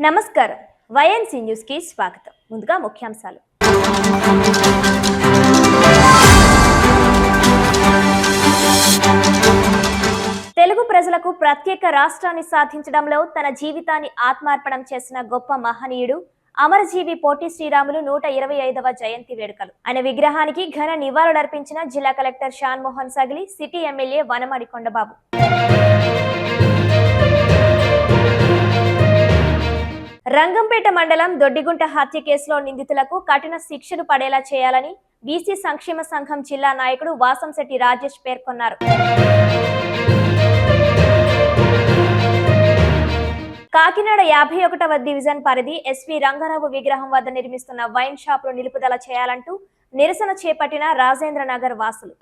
నమస్కారం YNC news కి స్వాగతం. ముందుగా ముఖ్యాంశాలు. తెలుగు ప్రజలకు ప్రత్యేక రాష్ట్రాన్ని సాధించడంలో తన జీవితాన్ని ఆత్మార్పణం చేసిన గొప్ప మహనీయుడు అమరజీవి పొట్టి శ్రీరాములు 125వ జయంతి వేడుకలు. ఆయన విగ్రహానికి ఘన నివాళులర్పించిన జిల్లా collector Shanmohan Sagili, city MLA Vanamadi Kondababu. Rangampeta మండలం దొడ్డిగుంట హత్య కేసులో నిందితులకు కఠిన శిక్షలు పడేలా చేయాలని బీసీ సంక్షేమ సంఘం జిల్లా నాయకుడు వాసంశెట్టి రాజేష్ పేర్కొన్నారు. కాకినాడ 51వ డివిజన్ పరిధి ఎస్వి రంగారావు విగ్రహం వద్ద నిర్మిస్తున్న వైన్ షాపులు నిలుపుదల చేయాలంటూ నిరసన చేపట్టిన రాజేంద్ర నగర్ వాసులు.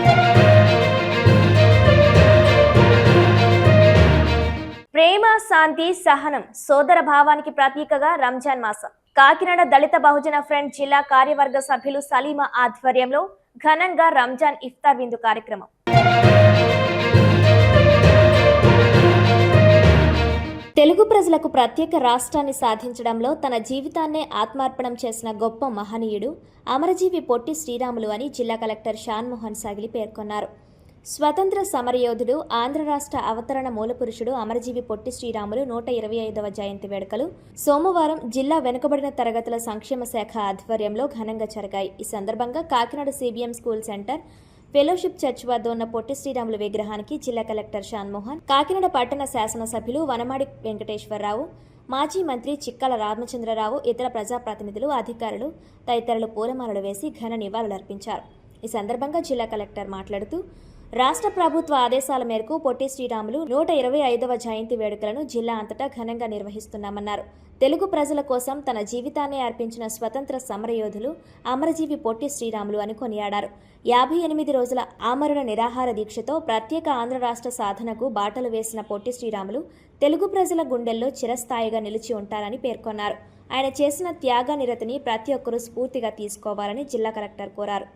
ప్రేమ, శాంతి, సహనం, సోదర భావానికి ప్రతీకగా రంజాన్ మాసం. కాకినాడ దళిత బహుజన ఫ్రంట్ జిల్లా కార్యవర్గ సభ్యులు సలీమా ఆధ్వర్యంలో ఘనంగా రంజాన్ ఇఫ్తార్ విందు కార్యక్రమం. తెలుగు ప్రజలకు ప్రత్యేక రాష్ట్రాన్ని సాధించడంలో తన జీవితాన్నే ఆత్మార్పణం చేసిన గొప్ప మహనీయుడు అమరజీవి పొట్టి శ్రీరాములు అని జిల్లా కలెక్టర్ షాన్మోహన్ సగిలి పేర్కొన్నారు. స్వతంత్ర సమరయోధుడు, ఆంధ్ర రాష్ట్ర అవతరణ మూలపురుషుడు అమరజీవి పొట్టి శ్రీరాములు 125వ జయంతి వేడుకలు సోమవారం జిల్లా వెనుకబడిన తరగతుల సంక్షేమ శాఖ ఆధ్వర్యంలో ఘనంగా జరిగాయి. ఈ సందర్భంగా Kakinada CBM school centre, fellowship church వద్ద ఉన్న పొట్టి శ్రీరాములు విగ్రహానికి జిల్లా కలెక్టర్ షాన్మోహన్, కాకినాడ పట్టణ శాసనసభ్యులు వనమాడి వెంకటేశ్వరరావు, మాజీ మంత్రి చిక్కల రామచంద్రరావు, ఇతర ప్రజాప్రతినిధులు, అధికారులు తదితరులు పూలమాలలు వేసి ఘన నివాళులర్పించారు. ఈ సందర్భంగా జిల్లా కలెక్టర్ మాట్లాడుతూ, రాష్ట్ర ప్రభుత్వ ఆదేశాల మేరకు పొట్టి శ్రీరాములు 125వ జయంతి వేడుకలను జిల్లా అంతటా ఘనంగా నిర్వహిస్తున్నామన్నారు. తెలుగు ప్రజల కోసం తన జీవితాన్ని అర్పించిన స్వతంత్ర సమరయోధులు అమరజీవి పొట్టి శ్రీరాములు అని కొనియాడారు. 58 రోజుల ఆమరణ నిరాహార దీక్షతో ప్రత్యేక ఆంధ్ర రాష్ట్ర సాధనకు బాటలు వేసిన పొట్టి శ్రీరాములు తెలుగు ప్రజల గుండెల్లో చిరస్థాయిగా నిలిచి ఉంటారని పేర్కొన్నారు. ఆయన చేసిన త్యాగ నిరతిని ప్రతి ఒక్కరూ స్ఫూర్తిగా తీసుకోవాలని జిల్లా కలెక్టర్ కోరారు.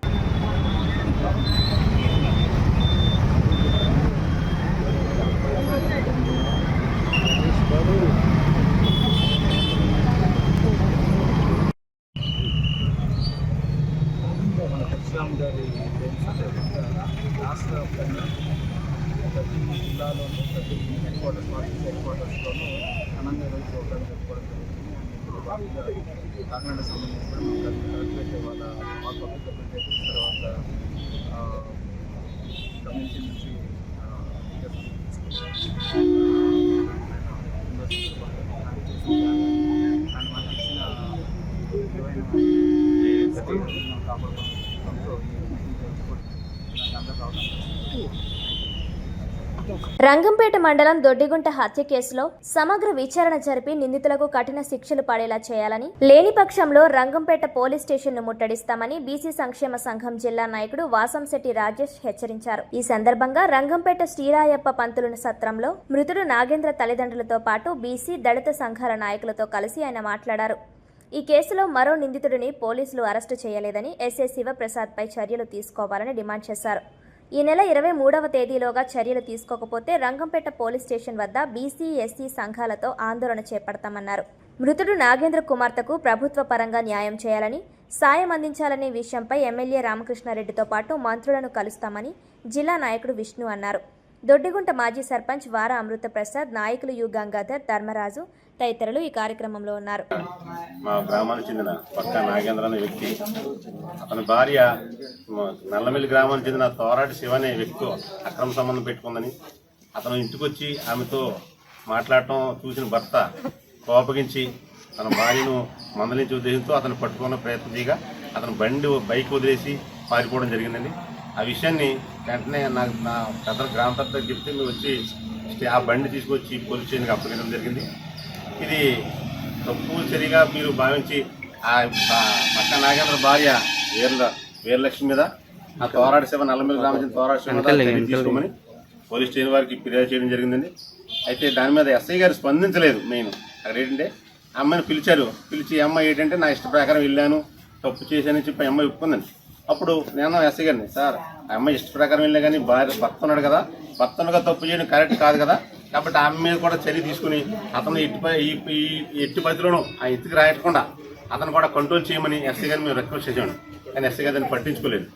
రాష్ట్ర ప్రతి జిల్లాలోనూ ప్రతి హెడ్ క్వార్టర్స్లోనూ ఘనంగా రోజు ప్రోగ్రామ్ చెప్పుకోవడం జరుగుతుంది. కాకినాడ సంబంధించి కలెక్టరేట్ వాళ్ళ పబ్లిక్ రిప్రజెంటేటివ్స్, తర్వాత కమ్యూనిటీ నుంచి అండ్ మనకి ఇచ్చిన కాపాడుకోవడం రంగంపేట మండలం దొడ్డిగుంట హత్య కేసులో సమగ్ర విచారణ జరిపి నిందితులకు కఠిన శిక్షలు పడేలా చేయాలని, లేని పక్షంలో రంగంపేట పోలీస్ స్టేషన్ ను ముట్టడిస్తామని బీసీ సంక్షేమ సంఘం జిల్లా నాయకుడు వాసంశెట్టి రాజేష్ హెచ్చరించారు. ఈ సందర్భంగా రంగంపేట శ్రీరాయప్ప పంతులుని సత్రంలో మృతుడు నాగేంద్ర తల్లిదండ్రులతో పాటు బీసీ దళిత సంఘాల నాయకులతో కలిసి ఆయన మాట్లాడారు. ఈ కేసులో మరో నిందితుడిని పోలీసులు అరెస్టు చేయలేదని, ఎస్ఐ శివప్రసాద్పై చర్యలు తీసుకోవాలని డిమాండ్ చేశారు. ఈ నెల 23వ తేదీలోగా చర్యలు తీసుకోకపోతే రంగంపేట పోలీస్ స్టేషన్ వద్ద బీసీ, ఎస్సీ సంఘాలతో ఆందోళన చేపడతామన్నారు. మృతుడు నాగేంద్ర కుమార్తెకు ప్రభుత్వ పరంగా న్యాయం చేయాలని, సాయం అందించాలనే విషయంపై ఎమ్మెల్యే రామకృష్ణారెడ్డితో పాటు మంత్రులను కలుస్తామని జిల్లా నాయకుడు విష్ణు అన్నారు. దొడ్డిగుంట మాజీ సర్పంచ్ వార అమృత ప్రసాద్, నాయకులు యు గంగాధర్, ధర్మరాజు తదితరులు ఈ కార్యక్రమంలో ఉన్నారు. మా గ్రామానికి చెందిన పక్క నాగేంద్ర అనే వ్యక్తి, అతని భార్య నల్లమిల్లి గ్రామానికి చెందిన తోరాటి శివ అనే వ్యక్తితో అక్రమ సంబంధం పెట్టుకుందని, అతను ఇంటికి వచ్చి ఆమెతో మాట్లాడటం చూసిన భర్త కోపగించి తన భార్యను మందలించే ఉద్దేశంతో అతను పట్టుకున్న ప్రయత్నం చేయగా అతను బైక్ వదిలేసి పారిపోవడం జరిగిందండి. ఆ విషయాన్ని వెంటనే నాకు నా పెద్ద గ్రామ పెద్ద చెప్తే మేము వచ్చి ఆ బండి తీసుకొచ్చి పోలీస్ స్టేషన్కి అప్పగించడం జరిగింది. ఇది తప్పు చర్యగా మీరు భావించి ఆ పక్క నాగేంద్ర భార్య వీరలక్ష్మి మీద ఆ తోరాటి శివ నల్లమిల్లి గ్రామం తోరాటి శివ మీద తీసుకోమని పోలీస్ స్టేషన్ వారికి ఫిర్యాదు చేయడం జరిగిందండి. అయితే దాని మీద ఎస్ఐ గారు స్పందించలేదు. మెయిన్ అక్కడ ఏంటంటే అమ్మాయిని పిలిచి అమ్మాయి ఏంటంటే నా ఇష్ట ప్రకారం వెళ్ళాను, తప్పు చేశానని చెప్పి అమ్మాయి ఒప్పుకుందండి. అప్పుడు నేను ఎస్ఐ గారిని, సార్ ఆ అమ్మాయి ఇష్ట ప్రకారం వెళ్ళా కానీ భర్త ఉన్నాడు కదా, భర్తనుగా తప్పు చేయడం కరెక్ట్ కాదు కదా, కాబట్టి ఆమె మీద కూడా చర్య తీసుకుని అతను ఎట్టి పరిధిలోనూ ఆ ఎత్తుకు రాయకుండా అతను కూడా కంట్రోల్ చేయమని ఎస్ఐ గారిని మేము రిక్వెస్ట్ చేసాము. కానీ ఎస్ఐ గారు దాన్ని పట్టించుకోలేదు.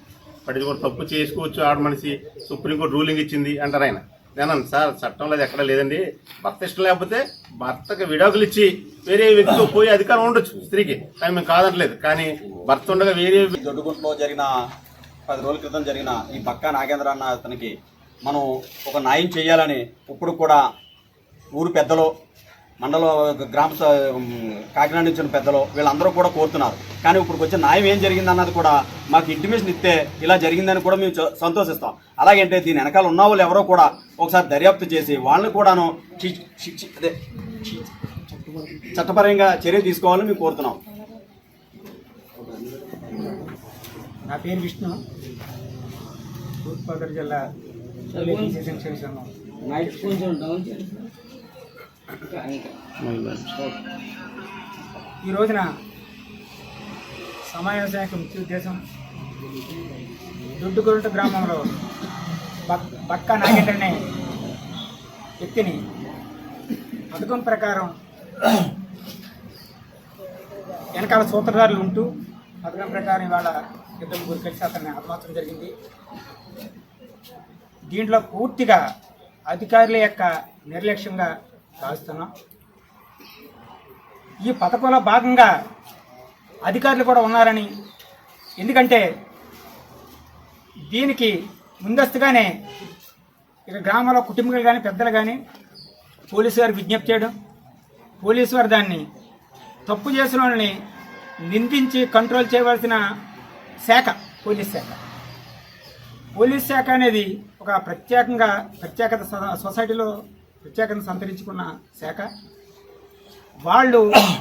పట్టించుకోవడం తప్పు చేసుకోవచ్చు, ఆడ మనిషి సుప్రీంకోర్టు రూలింగ్ ఇచ్చింది అంటారు ఆయన. నేను సార్ చట్టంలో అది ఎక్కడా లేదండి. భర్త ఇష్టం లేకపోతే భర్తకి విడాకులు ఇచ్చి వేరే వ్యక్తితో పోయే అధికారం ఉండొచ్చు స్త్రీకి, కానీ మేము కాదనలేదు. కానీ భర్త ఉండగా వేరే దొడ్డుగుంటలో జరిగిన 10 రోజుల క్రితం జరిగిన ఈ బక్కా నాగేంద్ర అన్న అతనికి మనం ఒక న్యాయం చేయాలని ఇప్పుడు కూడా ఊరు పెద్దలు, మండల గ్రామ కాకినాడ నుంచి ఉన్న పెద్దలు వీళ్ళందరూ కూడా కోరుతున్నారు. కానీ ఇప్పుడు వచ్చే న్యాయం ఏం జరిగింది అన్నది కూడా మాకు ఇంటిమేషన్ ఇస్తే ఇలా జరిగిందని కూడా మేము సంతోషిస్తాం. అలాగంటే దీని వెనకాల ఉన్న వాళ్ళు ఎవరో కూడా ఒకసారి దర్యాప్తు చేసి వాళ్ళని కూడాను చట్టపరంగా చర్య తీసుకోవాలని మేము కోరుతున్నాం. నా పేరు విష్ణు, తూర్పుగోదావరి జిల్లా ఈ రోజున సమావేశానికి ముఖ్య ఉద్దేశం దొడ్డుగుంట గ్రామంలో బక్కా నాగేంద్ర అనే వ్యక్తిని పథకం ప్రకారం వెనకాల సూత్రధారులు ఉంటూ పథకం ప్రకారం ఇవాళ 2 ముగ్గురు కలిసి అతన్ని హతమార్చడం జరిగింది. దీంట్లో పూర్తిగా అధికారుల యొక్క నిర్లక్ష్యంగా భావిస్తున్నాం. ఈ పథకంలో భాగంగా అధికారులు కూడా ఉన్నారని, ఎందుకంటే దీనికి ముందస్తుగానే ఇక గ్రామంలో కుటుంబాలు కానీ పెద్దలు కానీ పోలీసు వారికి విజ్ఞప్తి చేయడం, పోలీసు వారు దాన్ని తప్పు చేసిన వాళ్ళని నిందించి కంట్రోల్ చేయవలసిన శాఖ పోలీస్ శాఖ అనేది ఒక ప్రత్యేకత సొసైటీలో ప్రత్యేకత సంతరించుకున్న శాఖ. వాళ్ళు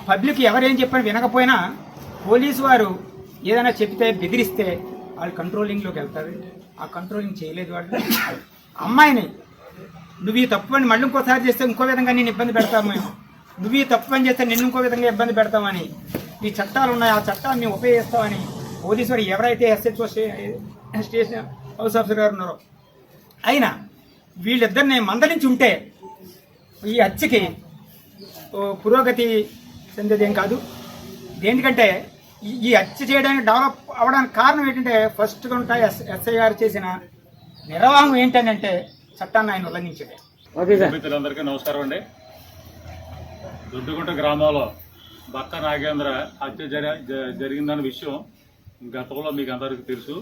పబ్లిక్ ఎవరేం చెప్పని వినకపోయినా పోలీసు వారు ఏదైనా చెప్తే బెదిరిస్తే వాళ్ళు కంట్రోలింగ్లోకి వెళ్తారు. ఆ కంట్రోలింగ్ చేయలేదు వాళ్ళు. అమ్మాయిని నువ్వు ఈ తప్పు పని మళ్ళీ ఇంకోసారి చేస్తే ఇంకో విధంగా నేను ఇబ్బంది పెడతాము, నువ్వు ఈ తప్పు పని చేస్తే నిన్ను ఇంకో విధంగా ఇబ్బంది పెడతామని, ఈ చట్టాలు ఉన్నాయి ఆ చట్టాలు మేము ఉపయోగిస్తామని పోలీసు వారు ఎవరైతే SHO స్టేషన్ హౌస్ ఆఫీసర్ గారు ఉన్నారో అయినా వీళ్ళిద్దరిని మందలించి ఉంటే ఈ హత్యకి పురోగతి చెందేదేం కాదు. దేనికంటే ఈ హత్య చేయడానికి డెవలప్ అవ్వడానికి కారణం ఏంటంటే ఫస్ట్ గంట ఎస్ఐ గారు చేసిన నిర్వాహం ఏంటంటే చట్టాన్ని ఆయన ఉల్లంఘించడే. మిత్రులందరికీ నమస్కారం అండి. దొడ్డుగుంట గ్రామంలో బక్కా నాగేంద్ర హత్య జరిగిందన్న విషయం గతంలో మీకు అందరికీ తెలుసు.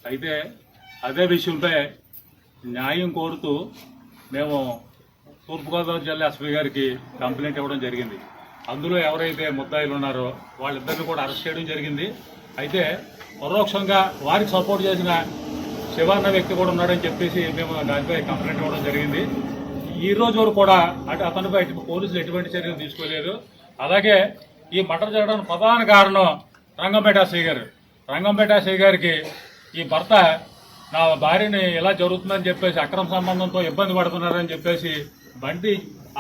అయితే అదే విషయంపై న్యాయం కోరుతూ మేము తూర్పుగోదావరి జిల్లా ఎస్పీ గారికి కంప్లైంట్ ఇవ్వడం జరిగింది. అందులో ఎవరైతే ముద్దాయిలు ఉన్నారో వాళ్ళిద్దరిని కూడా అరెస్ట్ చేయడం జరిగింది. అయితే పరోక్షంగా వారికి సపోర్ట్ చేసిన శివన్న వ్యక్తి కూడా ఉన్నాడని చెప్పేసి మేము దానిపై కంప్లైంట్ ఇవ్వడం జరిగింది. ఈ రోజు వరకు కూడా అతనిపై పోలీసులు ఎటువంటి చర్యలు తీసుకోలేదు. అలాగే ఈ మర్డర్ జరగడానికి ప్రధాన కారణం రంగంపేట ఎస్ఐ గారికి ఈ భర్త నా భార్యని ఎలా జరుగుతుందని చెప్పేసి అక్రమ సంబంధంతో ఇబ్బంది పడుతున్నారని చెప్పేసి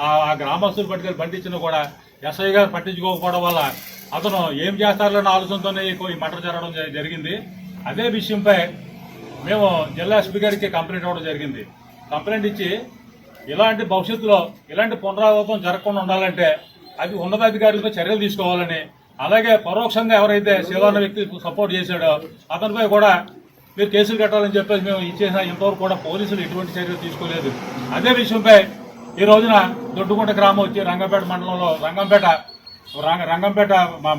ఆ గ్రామస్తులు పట్టుకెళ్ళి బండి ఇచ్చినా కూడా ఎస్ఐ గారు పట్టించుకోకపోవడం వల్ల అతను ఏం చేస్తారన్న ఆలోచనతోనే ఈ మర్డర్ జరగడం జరిగింది. అదే విషయంపై మేము జిల్లా ఎస్పీ గారికి కంప్లైంట్ ఇవ్వడం జరిగింది. కంప్లైంట్ ఇచ్చి ఇలాంటి భవిష్యత్తులో ఇలాంటి పునరావృతం జరగకుండా ఉండాలంటే అది ఉన్నతాధికారులపై చర్యలు తీసుకోవాలని, అలాగే పరోక్షంగా ఎవరైతే శివాన్న వ్యక్తి సపోర్ట్ చేశాడో అతనిపై కూడా మీరు కేసులు కట్టాలని చెప్పేసి మేము ఇచ్చేసిన ఇంతవరకు కూడా పోలీసులు ఎటువంటి చర్యలు తీసుకోలేదు. అదే విషయంపై ఈ రోజున దొడ్డుగుంట గ్రామం వచ్చి రంగంపేట మండలంలో రంగంపేట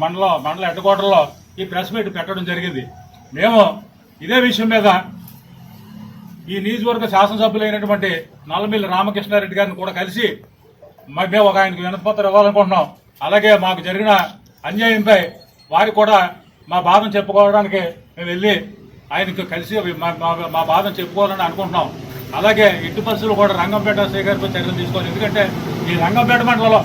మండల హెడ్ క్వార్టర్లో ఈ ప్రెస్ మీట్ పెట్టడం జరిగింది. మేము ఇదే విషయం మీద ఈ నియోజకవర్గ శాసనసభ్యులైనటువంటి నల్లమిల్లి రామకృష్ణారెడ్డి గారిని కూడా కలిసి మేము ఆయనకు వినతిపత్రం ఇవ్వాలనుకుంటున్నాం. అలాగే మాకు జరిగిన అన్యాయంపై వారికి కూడా మా బాధను చెప్పుకోవడానికి మేము వెళ్ళి ఆయనకు కలిసి మా బాధను చెప్పుకోవాలని అనుకుంటున్నాం. అలాగే ఇటు పరిస్థితులు కూడా రంగంపేట ఎస్ఐ గారిపై చర్యలు తీసుకోవాలి. ఎందుకంటే ఈ రంగంపేట మండలంలో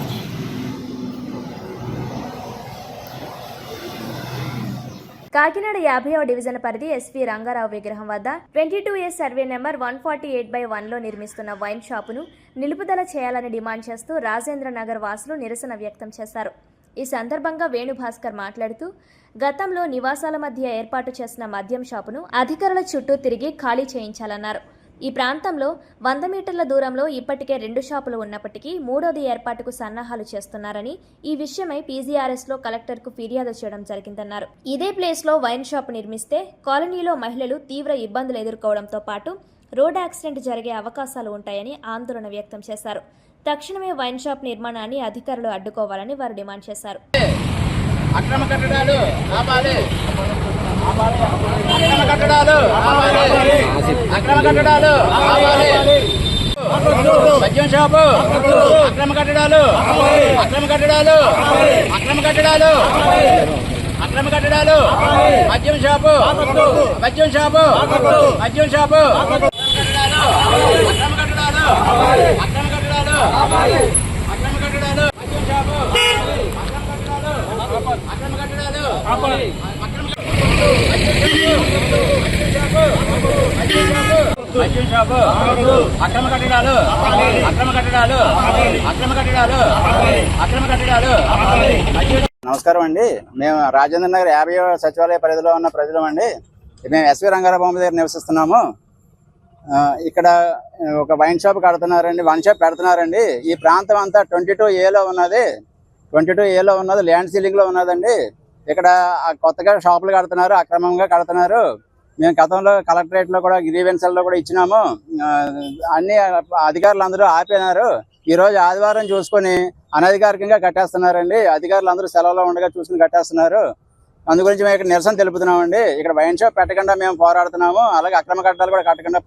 కాకినాడ 50వ డివిజన్ పరిధి ఎస్వి రంగారావు విగ్రహం వద్ద 22A సర్వే నెంబర్ 148/1లో నిర్మిస్తున్న వైన్ షాపును నిలుపుదల చేయాలని డిమాండ్ చేస్తూ రాజేంద్ర నగర్ వాసులు నిరసన వ్యక్తం చేశారు. ఈ సందర్భంగా వేణుభాస్కర్ మాట్లాడుతూ గతంలో నివాసాల మధ్య ఏర్పాటు చేసిన మద్యం షాపును అధికారుల చుట్టూ తిరిగి ఖాళీ చేయించాలన్నారు. ఈ ప్రాంతంలో 100 మీటర్ల దూరంలో ఇప్పటికే 2 షాపులు ఉన్నప్పటికీ మూడోది ఏర్పాటుకు సన్నాహాలు చేస్తున్నారని, ఈ విషయమై పీజీఆర్ఎస్లో కలెక్టర్కు ఫిర్యాదు చేయడం జరిగిందన్నారు. ఇదే ప్లేస్లో వైన్ షాప్ నిర్మిస్తే కాలనీలో మహిళలు తీవ్ర ఇబ్బందులు ఎదుర్కోవడంతో పాటు రోడ్ యాక్సిడెంట్ జరిగే అవకాశాలు ఉంటాయని ఆందోళన వ్యక్తం చేశారు. తక్షణమే వైన్ షాప్ నిర్మాణాన్ని అధికారులు అడ్డుకోవాలని వారు డిమాండ్ చేశారు. అక్రమ కట్టడాలు ఆపాలి, అక్రమ కట్టడాలు ఆపాలి, అక్రమ కట్టడాలు ఆపాలి, మద్యం షాపు అక్రమ కట్టడాలు, అక్రమ కట్టడాలు, అక్రమ కట్టడాలు, అక్రమ కట్టడాలు, మద్యం షాపు, మద్యం షాపు, మద్యం షాపు, అక్రమ కట్టడాలు, అక్రమ కట్టడాలు, అక్రమ కట్టడాలు, మద్యం షాపు, అక్రమ కట్టడాలు, మద్యం షాపు, అక్రమ కట్టడాలు, అక్రమ కట్టడాలు, అక్రమ కట్టడాలు, అక్రమ కట్టడాలు. నమస్కారం అండి. మేము రాజేంద్ర నగర్ 50వ సచివాలయ పరిధిలో ఉన్న ప్రజలం అండి. మేము ఎస్వి రంగారావు బొమ్మ దగ్గర నివసిస్తున్నాము. ఇక్కడ ఒక వైన్ షాప్ కడుతున్నారండి, వన్ షాప్ పెడుతున్నారండి. ఈ ప్రాంతం అంతా 22A ఉన్నది, 22A ఉన్నది, ల్యాండ్ సీలింగ్లో ఉన్నదండి. ఇక్కడ కొత్తగా షాపులు కడుతున్నారు, అక్రమంగా కడుతున్నారు. మేము గతంలో కలెక్టరేట్లో కూడా గ్రీవెన్సల్లో కూడా ఇచ్చినాము. అన్ని అధికారులు అందరూ ఆపినారు. ఈరోజు ఆదివారం చూసుకొని అనధికారికంగా కట్టేస్తున్నారండి. అధికారులు అందరూ సెలవులో ఉండగా చూసుకుని కట్టేస్తున్నారు. అందు గురించి మేము ఇక్కడ నిరసన తెలుపుతున్నామండి. ఇక్కడ వైన్ షాప్ పెట్టకుండా మేము పోరాడుతున్నాము, అలాగే అక్రమ కట్టడాలు కూడా కట్టకుండా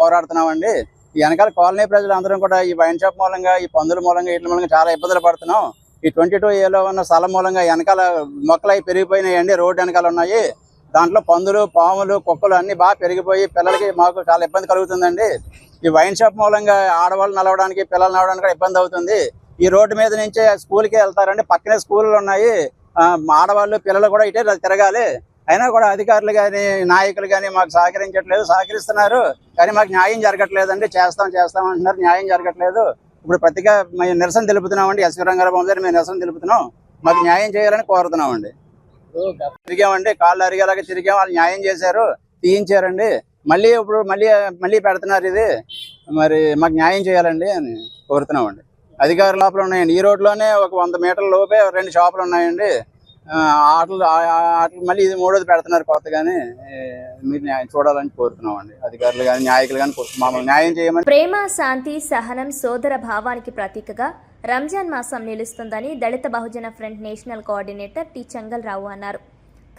పోరాడుతున్నామండి. ఈ వెనకాల కాలనీ ప్రజలు అందరం కూడా ఈ వైన్ షాప్ మూలంగా, ఈ పందుల మూలంగా, వీటి మూలంగా చాలా ఇబ్బందులు పడుతున్నాం. ఈ 22A ఉన్న స్థలం మూలంగా వెనకాల మొక్కలు అవి పెరిగిపోయినాయండి, రోడ్డు వెనకాల ఉన్నాయి. దాంట్లో పందులు, పాములు, కుక్కలు అన్ని బాగా పెరిగిపోయి పిల్లలకి మాకు చాలా ఇబ్బంది కలుగుతుందండి. ఈ వైన్ షాప్ మూలంగా ఆడవాళ్ళు నడవడానికి, పిల్లలు నడవడానికి కూడా ఇబ్బంది అవుతుంది. ఈ రోడ్డు మీద నుంచే స్కూల్కి వెళ్తారండి, పక్కనే స్కూళ్ళు ఉన్నాయి. ఆడవాళ్ళు, పిల్లలు కూడా ఇటే తిరగాలి. అయినా కూడా అధికారులు కానీ, నాయకులు కానీ మాకు సహకరించట్లేదు. సహకరిస్తున్నారు కానీ మాకు న్యాయం జరగట్లేదండి. చేస్తాం అంటున్నారు, న్యాయం జరగట్లేదు. ఇప్పుడు ప్రతిగా మేము నిరసన తెలుపుతున్నామండి. ఎస్వి రంగారావు బొమ్మ దగ్గర మేము నిరసన తెలుపుతున్నాం. మాకు న్యాయం చేయాలని కోరుతున్నామండి. తిరిగామండి, కాళ్ళు అరిగేలాగా తిరిగాం. వాళ్ళు న్యాయం చేశారు, తీయించారండి. మళ్ళీ ఇప్పుడు మళ్ళీ పెడుతున్నారు. ఇది మరి మాకు న్యాయం చేయాలండి అని కోరుతున్నామండి. అధికారుల లోపల ఉన్నాయండి. ఈ రోడ్లోనే ఒక 100 మీటర్ల లోపే 2 షాపులు ఉన్నాయండి. ఆటలు మళ్ళీ ఇది మూడోది పెడుతున్నారు కొత్తగానే. మీరు న్యాయం చూడాలని కోరుతున్నామండి. అధికారులు కానీ, నాయకులు కానీ మమ్మల్ని న్యాయం చేయమని. ప్రేమ, శాంతి, సహనం, సోదర భావానికి ప్రతీకగా రంజాన్ మాసం నిలుస్తుందని Dalit Bahujan front national coordinator T Chengalrao అన్నారు.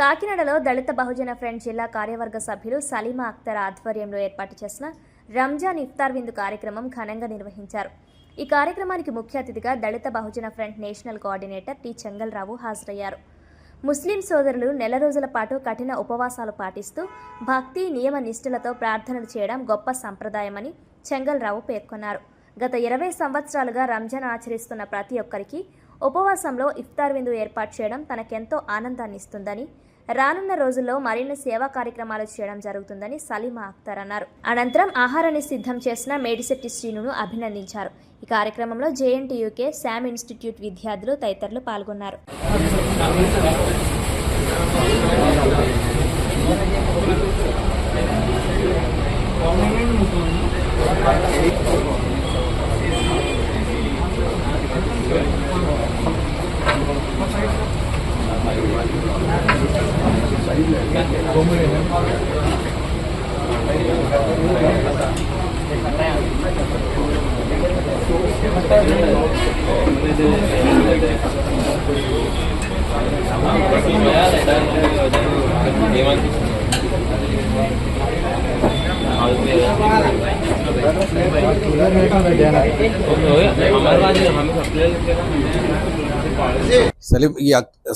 కాకినాడలో దళిత బహుజన ఫ్రంట్ జిల్లా కార్యవర్గ సభ్యులు సలీమా అఖ్తర్ ఆధ్వర్యంలో ఏర్పాటు చేసిన రంజాన్ ఇఫ్తార్ విందు కార్యక్రమం ఘనంగా నిర్వహించారు. ఈ కార్యక్రమానికి ముఖ్య అతిథిగా Dalit Bahujan front national coordinator T Chengalrao హాజరయ్యారు. ముస్లిం సోదరులు నెల రోజుల పాటు కఠిన ఉపవాసాలు పాటిస్తూ భక్తి, నియమ నిష్ఠలతో ప్రార్థనలు చేయడం గొప్ప సంప్రదాయమని చెంగల్రావు పేర్కొన్నారు. గత 20 సంవత్సరాలుగా రంజాన్ ఆచరిస్తున్న ప్రతి ఒక్కరికి ఉపవాసంలో ఇఫ్తార్ విందు ఏర్పాటు చేయడం తనకెంతో ఆనందాన్ని ఇస్తుందని, రానున్న రోజుల్లో మరిన్ని సేవా కార్యక్రమాలు చేయడం జరుగుతుందని సలీమా అఖ్తర్ అన్నారు. అనంతరం ఆహారాన్ని సిద్ధం చేసిన మేడిశెట్టి శ్రీనును అభినందించారు. ఈ కార్యక్రమంలో JNTUK, శామ్ ఇన్స్టిట్యూట్ విద్యార్థులు తదితరులు పాల్గొన్నారు.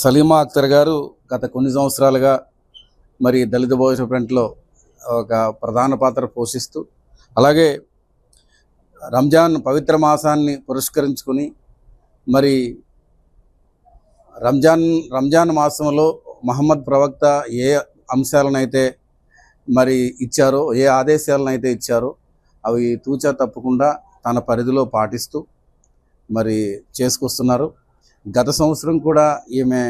సలీమా అఖ్తర్ గారు గత కొన్ని సంవత్సరాలుగా మరి దళిత బహుజన ఫ్రంట్లో ఒక ప్రధాన పాత్ర పోషిస్తూ, అలాగే రంజాన్ పవిత్ర మాసాన్ని పురస్కరించుకుని మరి రంజాన్ మాసంలో మహమ్మద్ ప్రవక్త ఏ అంశాలనైతే మరి ఇచ్చారో, ఏ ఆదేశాలనైతే ఇచ్చారో అవి తూచా తప్పకుండా తన పరిధిలో పాటిస్తూ మరి చేసుకొస్తున్నారు. గత సంవత్సరం కూడా ఈమె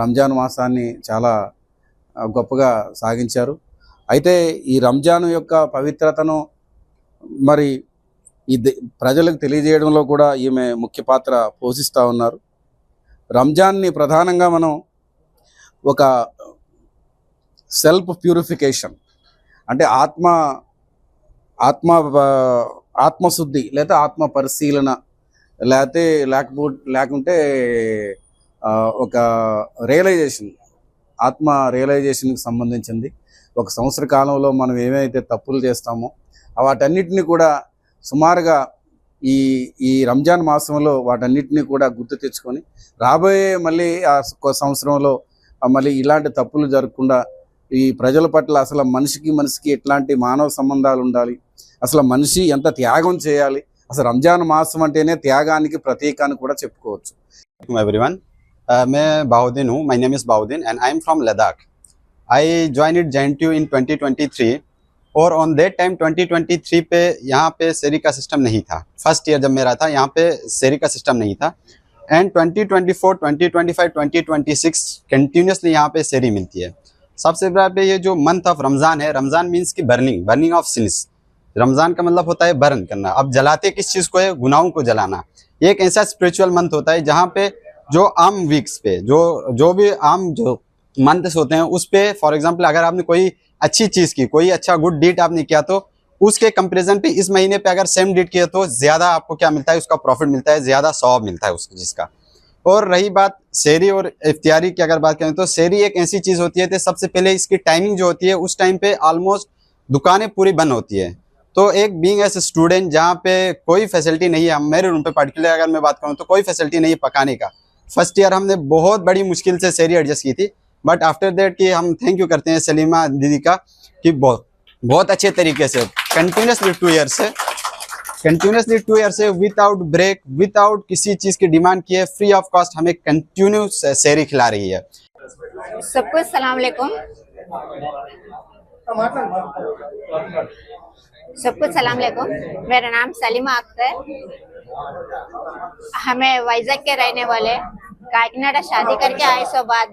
రంజాన్ మాసాన్ని చాలా గొప్పగా సాగించారు. అయితే ఈ రంజాన్ యొక్క పవిత్రతను మరి ప్రజలకు తెలియజేయడంలో కూడా ఈమె ముఖ్య పాత్ర పోషిస్తూ ఉన్నారు. రంజాన్ని ప్రధానంగా మనం ఒక సెల్ఫ్ ప్యూరిఫికేషన్ అంటే ఆత్మశుద్ధి లేదా ఆత్మ పరిశీలన లేకుంటే ఒక రియలైజేషన్ రియలైజేషన్కి సంబంధించింది. ఒక సంవత్సర కాలంలో మనం ఏమైతే తప్పులు చేస్తామో వాటన్నిటిని కూడా సుమారుగా ఈ రంజాన్ మాసంలో వాటన్నిటిని కూడా గుర్తు తెచ్చుకొని రాబోయే మళ్ళీ ఆ సంవత్సరంలో మళ్ళీ ఇలాంటి తప్పులు జరగకుండా ఈ ప్రజల పట్ల అసలు మనిషికి ఎట్లాంటి మానవ సంబంధాలు ఉండాలి, అసలు మనిషి ఎంత త్యాగం చేయాలి, అసలు రంజాన్ మాసం అంటేనే త్యాగానికి ప్రతీక అని కూడా చెప్పుకోవచ్చు. एवरीवन मैं बाउद्दीन हूँ. My name is Bauddin and I am from Ladakh. I joined JNTU in 2023 और ऑन दैट टाइम 2023 पे यहाँ पे सेरी का सिस्टम नहीं था. फर्स्ट ईयर जब मेरा था यहाँ पे सेरी का सिस्टम नहीं था एंड 2024, 2025, 2026 कंटिन्यूसली यहाँ पे सेरी मिलती है. सबसे पहले ये जो मंथ ऑफ रमज़ान है, रमज़ान मीन्स की बर्निंग ऑफ सिंस. रमज़ान का मतलब होता है बर्न करना. अब जलाते किस चीज़ को है? गुनाहों को जलाना. ये एक ऐसा स्पिरिचुअल मंथ होता है जहाँ पे जो आम वीक्स पे जो भी आम जो मंथ्स होते हैं उस पे फॉर एग्जांपल अगर आपने कोई अच्छी चीज़ की, कोई अच्छा गुड डीड आपने किया तो उसके कंपैरिजन पे इस महीने पे अगर सेम डीड किया तो ज़्यादा आपको क्या मिलता है? उसका प्रॉफिट मिलता है, ज़्यादा सवाब मिलता है उसको जिसका. और रही बात सेरी और इफ्तियारी की अगर बात करें तो सेरी एक ऐसी चीज़ होती है तो सबसे पहले इसकी टाइमिंग जो होती है उस टाइम पे ऑलमोस्ट दुकानें पूरी बंद होती है. तो एक बीइंग एज स्टूडेंट जहाँ पे कोई फैसिलिटी नहीं है, मेरे रूम पे पर्टिकुलर अगर मैं बात करूँ तो कोई फैसिलिटी नहीं है पकाने का. फर्स्ट ईयर हमने बहुत बड़ी मुश्किल से सेरी एडजस्ट की थी, बट आफ्टर दैट कि हम थैंक यू करते हैं सलीमा दीदी का कि बहुत अच्छे तरीके से कंटिन्यूसली 2 ईयर से विदाउट ब्रेक, विदाउट किसी चीज़ की डिमांड किए, फ्री ऑफ कॉस्ट हमें कंटिन्यू सेरी खिला रही है. सबको सलाम अलैकुम. सबको सलाम अलैकुम. मेरा नाम सलीमा अख्तर. हमें वाइजैक के रहने वाले, काकीनाडा शादी करके आए सो बाद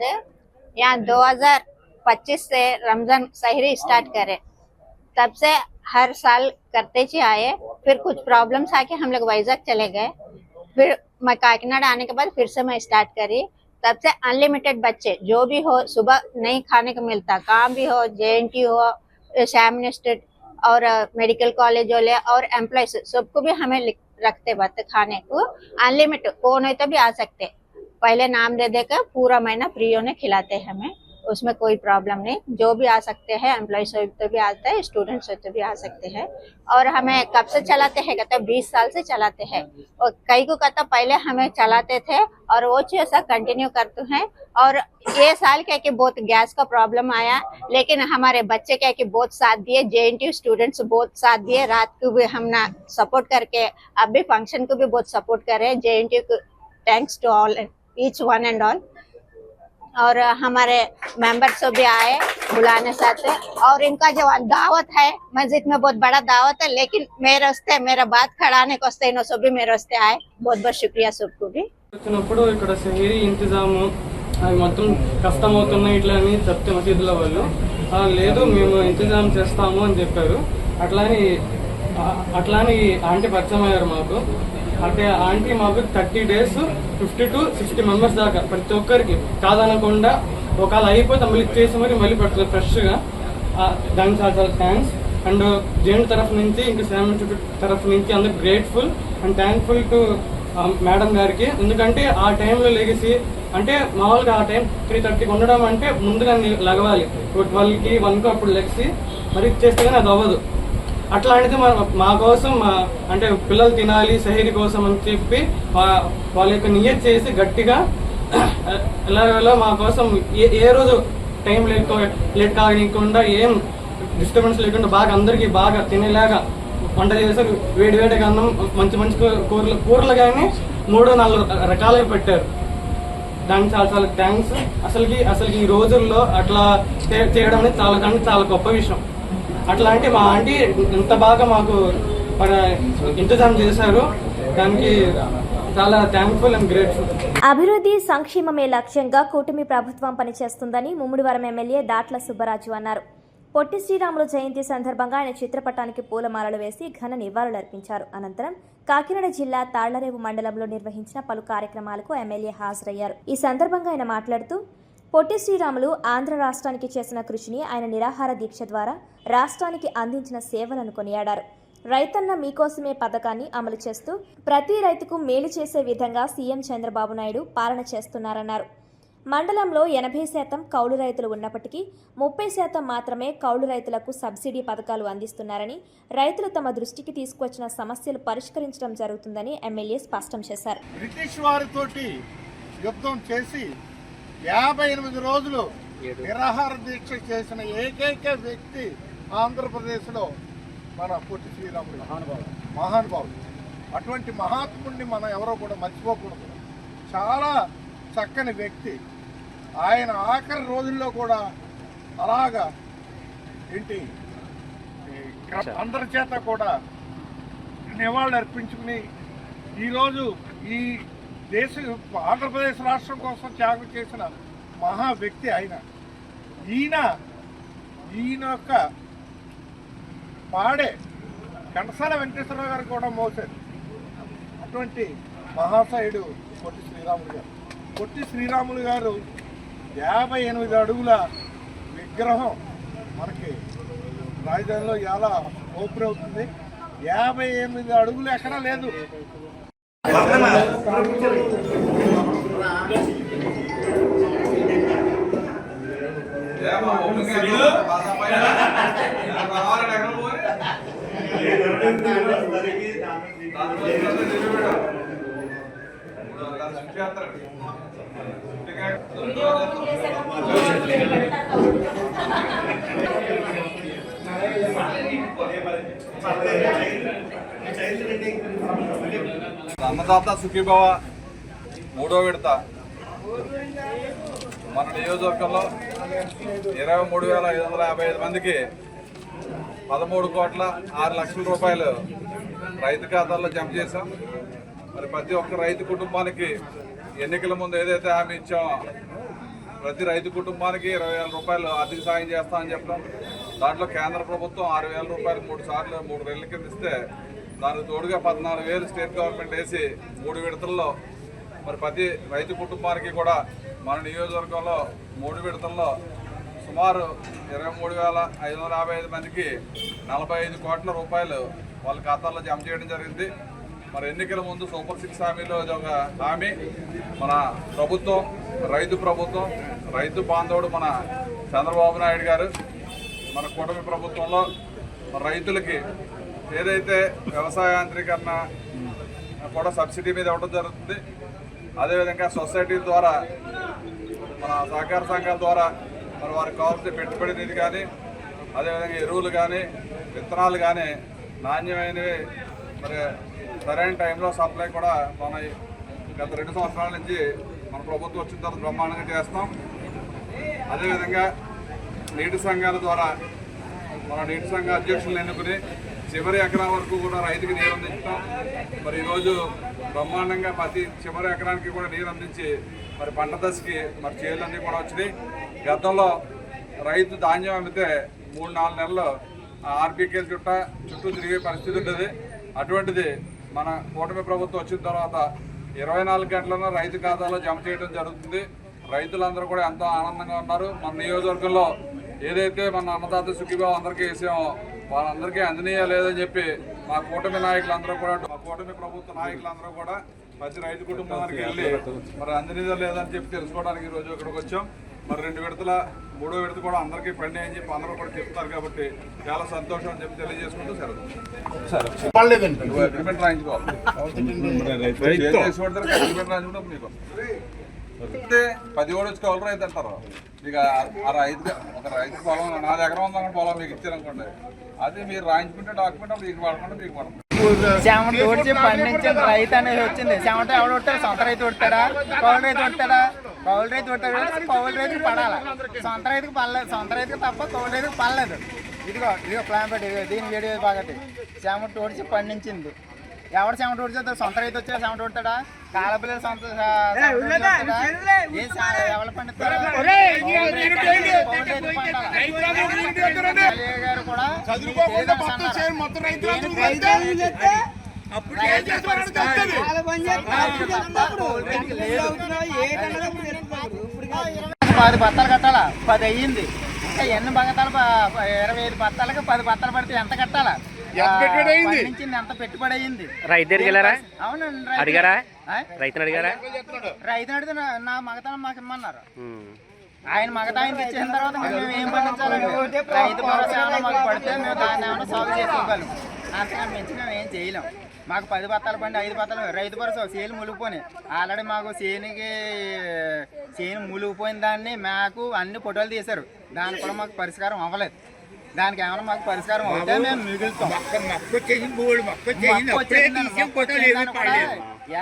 यहाँ 2025 से रमज़ान सहरी स्टार्ट करे. तब से हर साल करते ही आए. फिर कुछ प्रॉब्लम्स आके हम लोग वाइजैक चले गए. फिर मैं काकीनाडा आने के बाद फिर से मैं स्टार्ट करी. तब से अनलिमिटेड बच्चे जो भी हो, सुबह नहीं खाने को मिलता, काम भी हो, JNTU हो, श्याम इंस्टीट्यूट और मेडिकल कॉलेज वाले और एम्प्लॉयज सबको भी हमें रखते बात खाने को अनलिमिटेड. कौन है तो भी आ सकते, पहले नाम दे देकर पूरा महीना फ्री होने खिलाते हैं हमें. उसमें कोई प्रॉब्लम नहीं, जो भी आ सकते हैं. एम्प्लॉयज हो तो भी आता है, स्टूडेंट्स हो तो भी आ सकते हैं. और हमें कब से चलाते हैं कहते 20 साल से चलाते हैं. और कई को कहता पहले हमें चलाते थे और वो चीज़ ऐसा कंटिन्यू करते हैं. और ये साल क्या कि बहुत गैस का प्रॉब्लम आया, लेकिन हमारे बच्चे क्या कि बहुत साथ दिए, JNTU स्टूडेंट्स बहुत साथ दिए. रात को भी हमने सपोर्ट करके अब भी फंक्शन को भी बहुत सपोर्ट करे. JNTU को thanks to all, each one and all. और हमारे मेंबर्स भी आए बुलाने साथ. और इनका जो दावत है मस्जिद में बहुत बड़ा दावत है, लेकिन मेरे वस्ते मेरा बात खड़ाने को वस्ते इन्हों भी मेरे वस्ते आए. बहुत बहुत शुक्रिया सबको भी. వచ్చినప్పుడు ఇక్కడ సెహరీ ఇంతజాము అవి మొత్తం కష్టమవుతున్నాయి ఇట్లా అని చెప్తే మసీదుల వాళ్ళు లేదు మేము ఇంతజాం చేస్తాము అని చెప్పారు. అట్లాని ఆంటీ పరిచయం అయ్యారు మాకు. అంటే ఆంటీ మాకు 30 days 50 to 60 members దాకా ప్రతి ఒక్కరికి కాదనకుండా ఒకవేళ అయిపోతే మళ్ళీ చేసి మళ్ళీ పెడుతుంది ఫ్రెష్గా. దానికి చాలా థ్యాంక్స్. అండ్ జెంట్ తరఫు నుంచి ఇంకా శ్యామ్ ఇన్స్టిట్యూట్ తరఫు నుంచి అందరికి grateful and thankful to madam గారికి. ఎందుకంటే ఆ టైంలో లెగసి అంటే మామూలుగా ఆ టైం 3:30కి ఉండడం అంటే ముందుగా లగవాలి 12కి 1కి అప్పుడు లెగ్సి మరి చేస్తే కానీ అది అవ్వదు. అట్లాంటిది మా కోసం అంటే పిల్లలు తినాలి సెహరీ కోసం అని చెప్పి వాళ్ళ యొక్క నియత్ చేసి గట్టిగా ఎలాగో మా కోసం ఏ రోజు టైం లేట్ కానికుండా ఏం డిస్టర్బెన్స్ లేకుండా బాగా అందరికీ బాగా తినేలాగా వంట చేశారు. వేడిగా అన్నం మంచి కూరలు కానీ 3-4 రకాలుగా పెట్టారు. దానికి చాలా థ్యాంక్స్. అసలుకి ఈ రోజుల్లో అట్లా చేయడం అనేది చాలా గొప్ప విషయం. అట్లాంటి మా ఆంటీ ఇంత బాగా మాకు ఇంతజాం చేశారు. దానికి చాలా థ్యాంక్ఫుల్ అండ్ గ్రేట్ఫుల్. అభివృద్ధి సంక్షేమమే లక్ష్యంగా కూటమి ప్రభుత్వం పనిచేస్తుందని ముమ్మిడివరం ఎమ్మెల్యే దాట్ల సుబ్బరాజు అన్నారు. పొట్టి శ్రీరాములు జయంతి సందర్భంగా ఆయన చిత్రపటానికి పూలమాలలు వేసి ఘన నివాళులర్పించారు. అనంతరం కాకినాడ జిల్లా తాళ్లరేవు మండలంలో నిర్వహించిన పలు కార్యక్రమాలకు ఎమ్మెల్యే హాజరయ్యారు. ఈ సందర్భంగా ఆయన మాట్లాడుతూ పొట్టి శ్రీరాములు ఆంధ్ర రాష్ట్రానికి చేసిన కృషిని, ఆయన నిరాహార దీక్ష ద్వారా రాష్ట్రానికి అందించిన సేవలను కొనియాడారు. రైతన్న మీకోసమే పథకాన్ని అమలు చేస్తూ ప్రతి రైతుకు మేలు చేసే విధంగా సీఎం చంద్రబాబు నాయుడు పాలన చేస్తున్నారన్నారు. మండలంలో 80% కౌలు రైతులు ఉన్నప్పటికీ 30% మాత్రమే కౌలు రైతులకు సబ్సిడీ పథకాలు అందిస్తున్నారని, రైతులు తమ దృష్టికి తీసుకొచ్చిన సమస్యలు పరిష్కరించడం జరుగుతుందని ఎమ్మెల్యే స్పష్టం చేశారు. బ్రిటిష్ వారితోటి యుద్ధం చేసి 58 రోజులు నిరాహార దీక్ష చేసిన ఏకైక వ్యక్తి ఆంధ్రప్రదేశ్లో మన పొట్టి శ్రీరాములు మహానుభావుడు. అటువంటి మహాత్ముడిని మనం ఎవరో కూడా మర్చిపోకూడదు. చాలా చక్కని వ్యక్తి. ఆయన ఆఖరి రోజుల్లో కూడా అలాగా అందరి చేత కూడా నివాళులు అర్పించుకుని ఈరోజు ఈ ఆంధ్రప్రదేశ్ రాష్ట్రం కోసం త్యాగం చేసిన మహా వ్యక్తి ఆయన. ఈయన యొక్క పాడే ఘంటసాల వెంకటేశ్వరరావు గారు కూడా మోసారు. అటువంటి మహాశయుడు పొట్టి శ్రీరాములు గారు. పొట్టి శ్రీరాములు గారు 58 అడుగుల విగ్రహం మనకి రాజధానిలో ఎలా ఓపెన్ అవుతుంది. 58 అడుగులు ఎక్కడా లేదు. అన్నదాత సుఖీభవ 3వ విడత మన నియోజకవర్గంలో 23,555 మందికి 13,06,00,000 రూపాయలు రైతు ఖాతాల్లో జమ చేశాం. మరి ప్రతి ఒక్క రైతు కుటుంబానికి ఎన్నికల ముందు ఏదైతే హామీ ఇచ్చామో ప్రతి రైతు కుటుంబానికి 20,000 రూపాయలు ఆర్థిక సాయం చేస్తామని చెప్పడం, దాంట్లో కేంద్ర ప్రభుత్వం 6,000 రూపాయలు 3 సార్లు 3 నెలల కింద ఇస్తే దానికి తోడుగా 14,000 స్టేట్ గవర్నమెంట్ వేసి 3 విడతల్లో మరి ప్రతి రైతు కుటుంబానికి కూడా మన నియోజకవర్గంలో 3 విడతల్లో సుమారు 23,555 మందికి 45 కోట్ల రూపాయలు వాళ్ళ ఖాతాల్లో జమ చేయడం జరిగింది. మరి ఎన్నికల ముందు సూపర్ 6 హామీలో ఒక హామీ మన ప్రభుత్వం, రైతు ప్రభుత్వం, రైతు బాంధవుడు మన చంద్రబాబు నాయుడు గారు మన కూటమి ప్రభుత్వంలో రైతులకి ఏదైతే వ్యవసాయ యాంత్రీకరణ కూడా సబ్సిడీ మీద ఇవ్వడం జరుగుతుంది. అదేవిధంగా సొసైటీల ద్వారా మన సహకార సంఘాల ద్వారా మరి వారికి కావాల్సిన పెట్టుబడి నిధి కానీ, అదేవిధంగా ఎరువులు కానీ, విత్తనాలు కానీ నాణ్యమైనవి మరి సరైన టైంలో సప్లై కూడా మన గత 2 సంవత్సరాల నుంచి మన ప్రభుత్వం వచ్చిన తర్వాత బ్రహ్మాండంగా చేస్తాం. అదేవిధంగా నీటి సంఘాల ద్వారా మన నీటి సంఘ అధ్యక్షులను ఎన్నుకుని చివరి ఎకరా వరకు కూడా రైతుకి నీరు అందించుతాం. మరి ఈరోజు బ్రహ్మాండంగా ప్రతి చివరి ఎకరానికి కూడా నీరు అందించి మరి పంట దశకి మరి చేలన్నీ కూడా వచ్చినాయి. గతంలో రైతు ధాన్యం అమ్మితే 3-4 నెలలు ఆర్బీకేల చుట్టూ తిరిగే పరిస్థితి ఉండేది. అటువంటిది మన కూటమి ప్రభుత్వం వచ్చిన తర్వాత 24 గంటలను రైతు ఖాతాలో జమ చేయడం జరుగుతుంది. రైతులందరూ కూడా ఎంతో ఆనందంగా ఉన్నారు. మన నియోజకవర్గంలో ఏదైతే మన అన్నదాత సుఖీభావ అందరికీ వేసామో వాళ్ళందరికీ అందనీయ లేదని చెప్పి మా కూటమి నాయకులందరూ కూడా, మా కూటమి ప్రభుత్వ నాయకులందరూ కూడా ప్రతి రైతు కుటుంబానికి వెళ్ళి మరి అందనీయ లేదని చెప్పి తెలుసుకోవడానికి ఈరోజు ఇక్కడికి వచ్చాం. మరి 2 విడతల 3వ విడత కూడా అందరికీ పండి అని చెప్పి అందరూ కూడా చెప్తారు కాబట్టి చాలా సంతోషం అని చెప్పి తెలియజేసుకుంటూ అగ్రిమెంట్ రాయించుకోవాలి. అగ్రిమెంట్ రాయించుకుంటాం. మీకు 10 వచ్చి కౌలు రైతు అంటారు. మీకు ఆ రైతు ఒక రైతు పొలం 4 ఎకరం ఉందన్న పొలం మీకు ఇచ్చారనుకోండి, అది మీరు రాయించుకుంటే డాక్యుమెంట్ మీకు పడకుండా మీకు పడుతుంది. చెమట ఊడ్చి పండించిన రైతు అనేది వచ్చింది. చెమట ఎవడు ఉంటాడు? సొంత రైతు ఉంటాడా? కౌలు రైతు ఉంటాడా? కౌలు రైతు ఉంటాడు. కౌలు రైతుకి పడాలి, సొంత రైతుకి పడలేదు. సొంత రైతుకి తప్ప కౌలు రైతుకి పడలేదు. ఇదిగో ప్లాన్ పెట్టి దీని వీడియో బాగా చెమట ఊడ్చి పండించింది. ఎవరు చెమట ఊడుతాడు? సొంత రైతు వచ్చా చెమట ఊడతాడా? కాలపిల్లలు సొంత ఎవరు పండిస్తారు? గారు కూడా పది బత్తాలు కట్టాలా? 10 అయ్యింది. ఇంకా ఎన్ని బగతాలు 25 బత్తాలకు 10 బత్తాలు పడితే ఎంత కట్టాలా? ఎంత పెట్టుబడి అయ్యింది? అవునండి. అడిగారా? రైతుని అడిగితే నా మగతాను మాకు ఇమ్మన్నారు. ఆయన మగతాయిని ఇచ్చిన తర్వాత మేము ఏం పండించాలండి? రైతు భరోసా మాకు పడితే మేము దాన్ని ఏమైనా సాగు చేసుకోగలం. అంతగా మించి మేము ఏం చేయలేం. మాకు 10 బత్తాలు పండి 5 బత్తాలు రైతు భరోసా చేలు ములిగిపోయినాయి. ఆల్రెడీ మాకు చేను ములిగిపోయిన దాన్ని మాకు అన్ని ఫోటోలు తీశారు. దానికి కూడా మాకు పరిష్కారం అవ్వలేదు. దానికి ఏమైనా మాకు పరిష్కారం అవుతే మేము మిగులుతాం.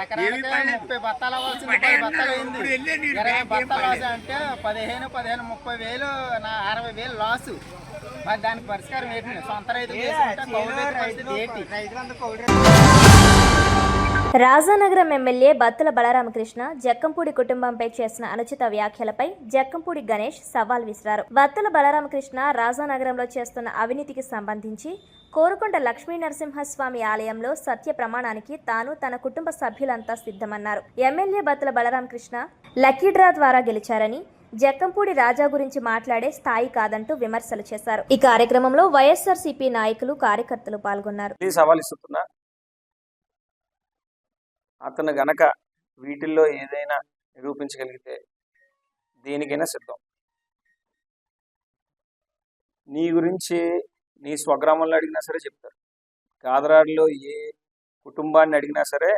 ఎకరానికి 30 బత్తాలు అవ్వాల్సింది 10 బత్తాలు అయింది. 20 బత్తాలు లాస్ అంటే 15 30 వేలు 60,000 లాసు. మరి దానికి పరిష్కారం ఏంటి? సొంత రైతు రాజానగరం ఎమ్మెల్యే బత్తుల బలరామకృష్ణ జక్కంపూడి కుటుంబంపై చేసిన అనుచిత వ్యాఖ్యలపై జక్కంపూడి గణేష్ సవాల్ విసిరారు. బత్తుల బలరామకృష్ణ రాజానగరంలో చేస్తున్న అవినీతికి సంబంధించి కోరుకొండ లక్ష్మీ నరసింహస్వామి ఆలయంలో సత్య ప్రమాణానికి తాను తన కుటుంబ సభ్యులంతా సిద్ధమన్నారు. MLA Battula Balaramakrishna lucky draw ద్వారా గెలిచారని, జక్కంపూడి రాజా గురించి మాట్లాడే స్థాయి కాదంటూ విమర్శలు చేశారు. ఈ కార్యక్రమంలో వైఎస్ఆర్సీపీ నాయకులు కార్యకర్తలు పాల్గొన్నారు. అతను గనక వీటిల్లో ఏదైనా నిరూపించగలిగితే దేనికైనా సిద్ధం. నీ గురించి నీ స్వగ్రామంలో అడిగినా సరే చెప్తారు. కాదరాడులో ఏ కుటుంబాన్ని అడిగినా సరే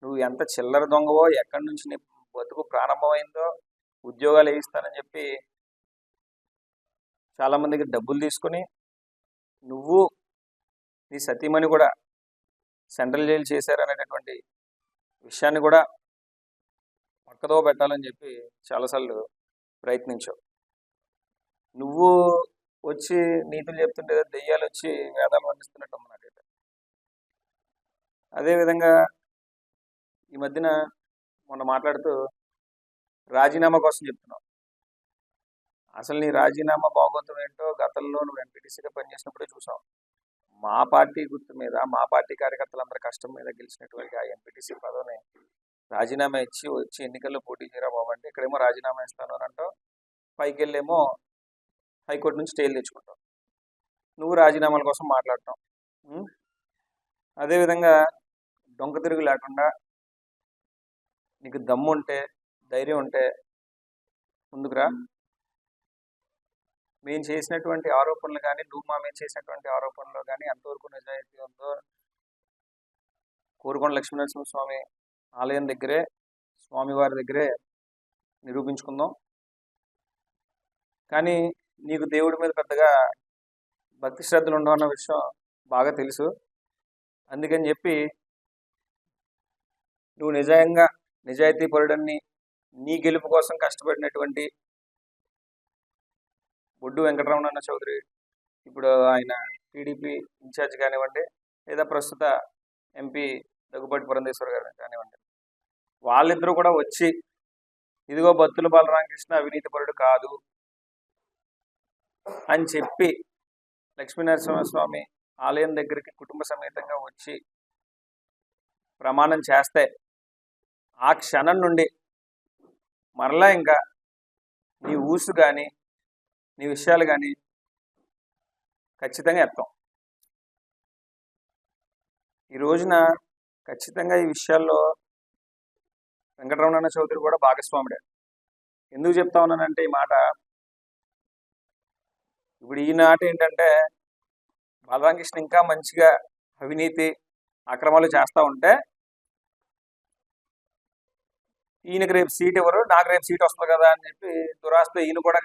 నువ్వు ఎంత చిల్లర దొంగవో, ఎక్కడి నుంచి నీ బతుకు ప్రారంభమైందో, ఉద్యోగాలు వేయిస్తానని చెప్పి చాలామందికి డబ్బులు తీసుకొని నువ్వు నీ సతీమణి కూడా సెంట్రల్ జైలు చేశారనేటటువంటి విషయాన్ని కూడా పక్కదో పెట్టాలని చెప్పి చాలాసార్లు ప్రయత్నించావు. నువ్వు వచ్చి నీతులు చెప్తుంటే దెయ్యాలు వచ్చి వేదాలు వర్ణిస్తున్నట్టు ఉంది నాకైతే. అదేవిధంగా ఈ మధ్యన మొన్న మాట్లాడుతూ రాజీనామా కోసం చెప్తున్నావు. అసలు నీ రాజీనామా భాగోతం ఏంటో గతంలో నువ్వు ఎంపీటీసీగా పనిచేసినప్పుడే చూసాం. మా పార్టీ గుర్తు మీద, మా పార్టీ కార్యకర్తలందరి కష్టం మీద గెలిచినటువంటి ఆ ఎంపీటీసీ పదవిని రాజీనామా ఇచ్చి వచ్చి ఎన్నికల్లో పోటీ చేయరా బాబు అంటే ఇక్కడేమో రాజీనామా ఇస్తాను అని అంటావు, పైకి వెళ్ళేమో హైకోర్టు నుంచి స్టేలు తెచ్చుకుంటావు. నువ్వు రాజీనామాల కోసం మాట్లాడటం. అదేవిధంగా డొంక తిరుగు లేకుండా నీకు దమ్ము ఉంటే, ధైర్యం ఉంటే ముందుకురా. మేము చేసినటువంటి ఆరోపణలు కానీ, నువ్వు మా మీద చేసినటువంటి ఆరోపణలు కానీ ఎంతవరకు నిజాయితీ ఉందో కోరుకొండ లక్ష్మీనరసింహస్వామి ఆలయం దగ్గరే, స్వామివారి దగ్గరే నిరూపించుకుందాం. కానీ నీకు దేవుడి మీద పెద్దగా భక్తి శ్రద్ధలు ఉండవన్న విషయం బాగా తెలుసు. అందుకని చెప్పి నువ్వు నిజాయితీ పరుడని, నీ గెలుపు కోసం కష్టపడినటువంటి బొడ్డు వెంకటరమణ చౌదరి, ఇప్పుడు ఆయన టీడీపీ ఇన్ఛార్జ్ కానివ్వండి, లేదా ప్రస్తుత ఎంపీ దగ్గుబాటి పురంధేశ్వర్ గారు కానివ్వండి, వాళ్ళిద్దరూ కూడా వచ్చి ఇదిగో బత్తుల బలరామకృష్ణ అవినీతిపరుడు కాదు అని చెప్పి లక్ష్మీనరసింహస్వామి ఆలయం దగ్గరికి కుటుంబ సమేతంగా వచ్చి ప్రమాణం చేస్తే ఆ క్షణం నుండి మరలా ఇంకా నీ ఊసు కానీ, నీ విషయాలు కానీ ఖచ్చితంగా ఎత్తాం. ఈ రోజున ఖచ్చితంగా ఈ విషయాల్లో వెంకటరమణ చౌదరి కూడా భాగస్వాముడే. ఎందుకు చెప్తా ఉన్నానంటే ఈ మాట, ఇప్పుడు ఈనాటి ఏంటంటే బలరామకృష్ణ ఇంకా మంచిగా అవినీతి అక్రమాలు చేస్తూ ఉంటే ఈయనకి రేపు సీట్ ఇవ్వరు, నాకు రేపు సీట్ వస్తుంది కదా అని చెప్పి దురాస్తో ఈయన కూడా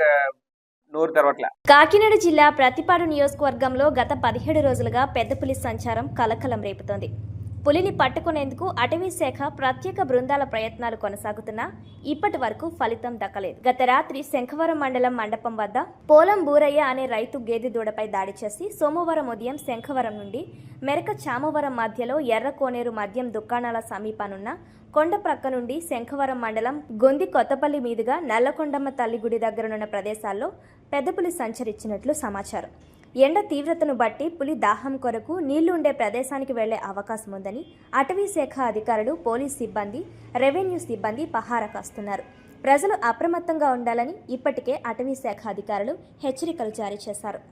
నోరు తెరవట్లే. కాకినాడ జిల్లా ప్రతిపాడు నియోజకవర్గంలో గత 17 రోజులుగా పెద్ద పులి సంచారం కలకలం రేపుతోంది. పులిని పట్టుకునేందుకు అటవీ శాఖ ప్రత్యేక బృందాల ప్రయత్నాలు కొనసాగుతున్నా ఇప్పటి వరకు ఫలితం దక్కలేదు. గత రాత్రి శంఖవరం మండలం మండపం వద్ద పోలం బూరయ్య అనే రైతు గేదె దూడపై దాడి చేసి సోమవారం ఉదయం శంఖవరం నుండి మెరక చామవరం మధ్యలో ఎర్ర కోనేరు మద్యం దుకాణాల సమీపానున్న కొండ ప్రక్క నుండి శంఖవరం మండలం గొంది కొత్తపల్లి మీదుగా నల్లకొండమ్మ తల్లి గుడి దగ్గరనున్న ప్రదేశాల్లో పెద్ద పులి సంచరించినట్లు సమాచారం. ఎండ తీవ్రతను బట్టి పులి దాహం కొరకు నీళ్లు ఉండే ప్రదేశానికి వెళ్లే అవకాశం ఉందని అటవీ శాఖ అధికారులు, పోలీస్ సిబ్బంది, రెవెన్యూ సిబ్బంది పహారా కాస్తున్నారు. ప్రజలు అప్రమత్తంగా ఉండాలని ఇప్పటికే అటవీ శాఖ అధికారులు హెచ్చరికలు జారీ చేశారు.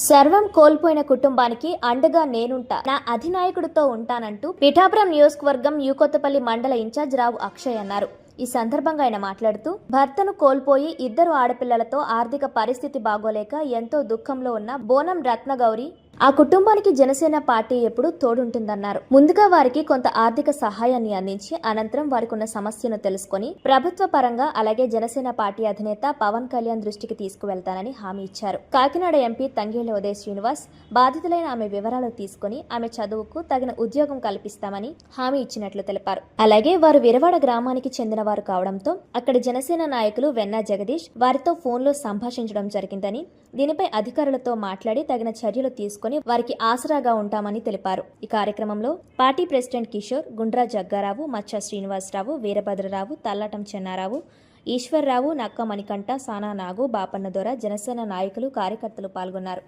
సర్వం కోల్పోయిన కుటుంబానికి అండగా నేనుంటా, నా అధినాయకుడితో ఉంటానంటూ పిఠాపురం నియోజకవర్గం యూకొత్తపల్లి మండల ఇన్ఛార్జ్ రావు అక్షయ్ అన్నారు. ఈ సందర్భంగా ఆయన మాట్లాడుతూ భర్తను కోల్పోయి 2 ఆడపిల్లలతో ఆర్థిక పరిస్థితి బాగోలేక ఎంతో దుఃఖంలో ఉన్న బోనం రత్నగౌరి ఆ కుటుంబానికి జనసేన పార్టీ ఎప్పుడూ తోడుంటుందన్నారు. ముందుగా వారికి కొంత ఆర్థిక సహాయాన్ని అందించి అనంతరం వారికి ఉన్న సమస్యను తెలుసుకుని ప్రభుత్వ పరంగా అలాగే జనసేన పార్టీ అధినేత పవన్ కళ్యాణ్ దృష్టికి తీసుకువెళ్తానని హామీ ఇచ్చారు. కాకినాడ ఎంపీ తంగేళ్ల ఉదయ్ శ్రీనివాస్ బాధితులైన ఆమె వివరాలు తీసుకుని ఆమె చదువుకు తగిన ఉద్యోగం కల్పిస్తామని హామీ ఇచ్చినట్లు తెలిపారు. అలాగే వారు విరవాడ గ్రామానికి చెందిన వారు కావడంతో అక్కడి జనసేన నాయకులు వెన్నా జగదీష్ వారితో ఫోన్లో సంభాషించడం జరిగిందని, దీనిపై అధికారులతో మాట్లాడి తగిన చర్యలు తీసుకుని వారికి ఆసరాగా ఉంటామని తెలిపారు. ఈ కార్యక్రమంలో పార్టీ ప్రెసిడెంట్ కిషోర్, గుండ్రా జగ్గారావు, మచ్చ శ్రీనివాసరావు, వీరభద్రరావు, తల్లటం చెన్నారావు, ఈశ్వర్రావు, నక్క మణికంఠ, సానా నాగు, బాపన్న దొర, జనసేన నాయకులు, కార్యకర్తలు పాల్గొన్నారు.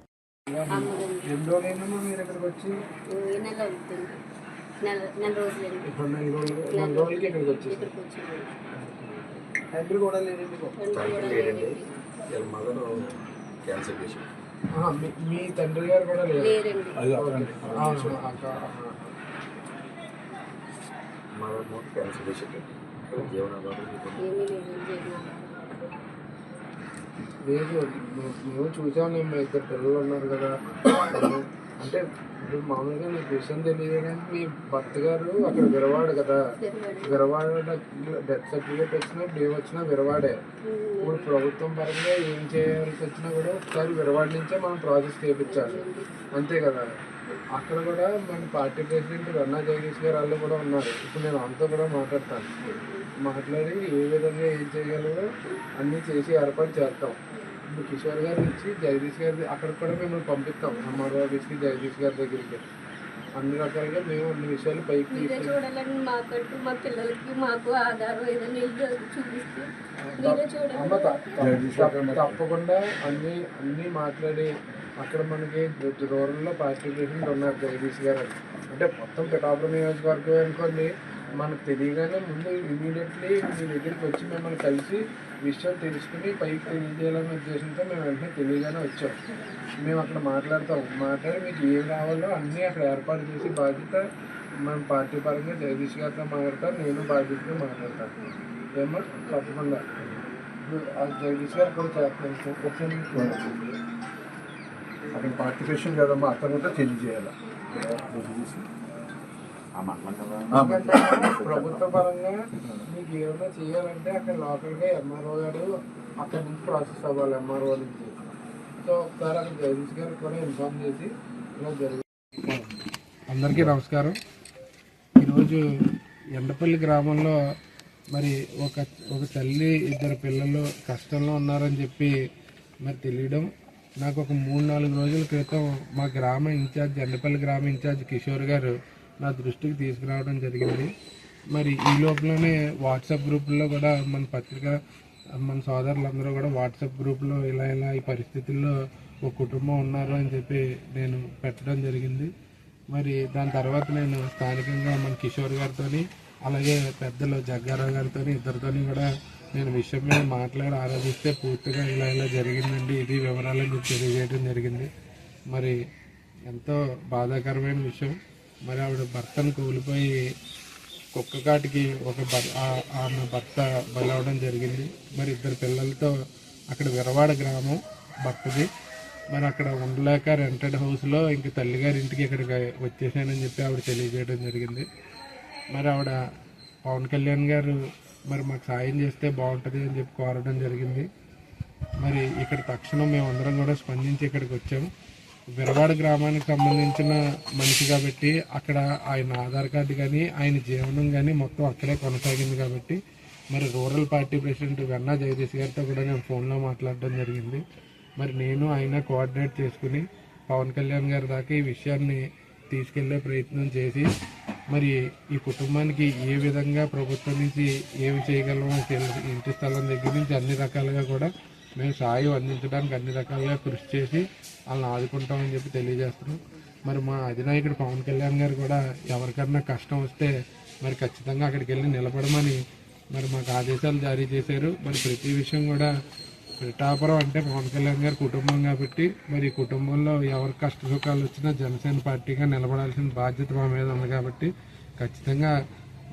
మీ తండ్రి గారు కూడా లేరండి. లేదు, మేము చూసాము. మేము 2 పిల్లలు ఉన్నారు కదా. అంటే ఇప్పుడు మామూలుగా మీకు విషయం తెలియడానికి మీ భర్త గారు అక్కడ విరవాడ కదా, విరవాడ డెత్ సర్టిఫికేట్ వచ్చినా ఏం వచ్చినా విరవాడే. ఇప్పుడు ప్రభుత్వం పరంగా ఏం చేయాల్సి వచ్చినా కూడా ఒకసారి విరవాడ నుంచే మనం ప్రాసెస్ చేయించాలి, అంతే కదా. అక్కడ కూడా మన పార్టీ ప్రెసిడెంట్ వెన్నా జగదీష్ గారు వాళ్ళు కూడా ఉన్నారు. ఇప్పుడు నేను అంతా కూడా మాట్లాడతాను, మాట్లాడి ఏ విధంగా ఏం చేయగలరో అన్నీ చేసి ఏర్పాటు చేస్తాం. ఇప్పుడు కిషోర్ గారి నుంచి జగదీష్ గారి అక్కడికి కూడా మిమ్మల్ని పంపిస్తాం. ఎంఆర్ఓ ఆఫీస్కి, జగదీష్ గారి దగ్గరికి. అన్ని రకాలుగా మేము అన్ని విషయాలు పైకి చూడాలని మాకంటూ మా పిల్లలకి మాకు ఆధారం ఏదైనా చూపిస్తే తప్పకుండా అన్నీ మాట్లాడి అక్కడ మనకి రూరల్లో పార్టీ ప్రెసిడెంట్ ఉన్నారు జగదీష్ గారు. అంటే మొత్తం పిఠాపురం నియోజకవర్గం అనుకోండి. మనకు తెలియగానే ముందు ఇమీడియట్లీ మీ దగ్గరికి వచ్చి మిమ్మల్ని కలిసి విషయం తెలుసుకుని పైకి తెలియజేయాలనే ఉద్దేశంతో మేము వెంటనే తెలియగానే వచ్చాం. మేము అక్కడ మాట్లాడతాం, మాట్లాడి మీకు ఏం కావాలో అన్నీ అక్కడ ఏర్పాటు చేసి బాధ్యత మనం పార్టీ పరంగా జగదీష్ గారితో మాట్లాడతాం, నేను బాధ్యతగా మాట్లాడతాను. ఏమో తప్పకుండా జగదీష్ గారు కూడా చేస్తాను. అక్కడ పార్టీ ప్రెసిడెంట్ కదమ్మా, అతను కూడా తెలియజేయాలి. ఎందుకంటే ప్రభుత్వ పరంగా మీకు ఏమైనా చేయాలంటే అక్కడ లోకల్గా ఎంఆర్ఓ గారు అక్కడి నుంచి ప్రాసెస్ అవ్వాలి, ఎంఆర్ఓ నుంచి. సో ఒకసారి అక్కడ జగదీష్ గారికి కూడా ఇన్ఫార్మ్ చేసి ఇలా జరిగింది. అందరికీ నమస్కారం. ఈరోజు ఎండపల్లి గ్రామంలో మరి ఒక తల్లి 2 పిల్లలు కష్టంలో ఉన్నారని చెప్పి మరి తెలియడం, నాకు ఒక 3-4 రోజుల క్రితం మా గ్రామ ఇన్ఛార్జ్, ఎండపల్లి గ్రామ ఇన్ఛార్జ్ కిషోర్ గారు నా దృష్టికి తీసుకురావడం జరిగింది. మరి ఈ లోపలనే వాట్సాప్ గ్రూపుల్లో కూడా మన సోదరులందరూ కూడా వాట్సాప్ గ్రూప్లో ఇలా ఈ పరిస్థితుల్లో ఒక కుటుంబం ఉన్నారు అని చెప్పి నేను పెట్టడం జరిగింది. మరి దాని తర్వాత నేను స్థానికంగా మన కిషోర్ గారితో అలాగే పెద్దలు జగ్గారావు గారితో ఇద్దరితో కూడా నేను విషయం మీద మాట్లాడి ఆరాధిస్తే పూర్తిగా ఇలా జరిగిందండి, ఇది వివరాలని చెప్పి తెలియజేయడం జరిగింది. మరి ఎంతో బాధాకరమైన విషయం. మరి ఆవిడ భర్తను కోల్పోయి కుక్క కాటికి ఆమె భర్త బలవడం జరిగింది. మరి 2 పిల్లలతో అక్కడ విరవాడ గ్రామం భర్తది. మరి అక్కడ ఉండలేక రెంటెడ్ హౌస్లో ఇంక తల్లిగారి ఇంటికి ఇక్కడికి వచ్చేసానని చెప్పి ఆవిడ తెలియజేయడం జరిగింది. మరి ఆవిడ పవన్ కళ్యాణ్ గారు మరి మాకు సాయం చేస్తే బాగుంటుంది అని చెప్పి కోరడం జరిగింది. మరి ఇక్కడ తక్షణం మేమందరం కూడా స్పందించి ఇక్కడికి వచ్చాము. విరవాడ గ్రామానికి సంబంధించిన మనిషి కాబట్టి అక్కడ ఆయన ఆధార్ కార్డు కానీ ఆయన జీవనం కానీ మొత్తం అక్కడే కొనసాగింది కాబట్టి మరి రూరల్ పార్టీ ప్రెసిడెంట్ వెన్నా జగదీష్ గారితో కూడా నేను ఫోన్లో మాట్లాడడం జరిగింది. మరి నేను ఆయన కోఆర్డినేట్ చేసుకుని పవన్ కళ్యాణ్ గారి దాకా ఈ విషయాన్ని తీసుకెళ్లే ప్రయత్నం చేసి మరి ఈ కుటుంబానికి ఏ విధంగా ప్రభుత్వం నుంచి ఏమి చేయగలమో ఇంటి స్థలం దగ్గర నుంచి అన్ని రకాలుగా కూడా మేము సాయం అందించడానికి అన్ని రకాలుగా కృషి చేసి వాళ్ళని ఆదుకుంటామని చెప్పి తెలియజేస్తున్నాం. మరి మా అధినాయకుడు పవన్ కళ్యాణ్ గారు కూడా ఎవరికన్నా కష్టం వస్తే మరి ఖచ్చితంగా అక్కడికి వెళ్ళి నిలబడమని మరి మాకు ఆదేశాలు జారీ చేశారు. మరి ప్రతి విషయం కూడా పిఠాపురం అంటే పవన్ కళ్యాణ్ గారి కుటుంబం కాబట్టి మరి కుటుంబంలో ఎవరి కష్ట సుఖాలు వచ్చినా జనసేన పార్టీగా నిలబడాల్సిన బాధ్యత మా మీద ఉంది కాబట్టి ఖచ్చితంగా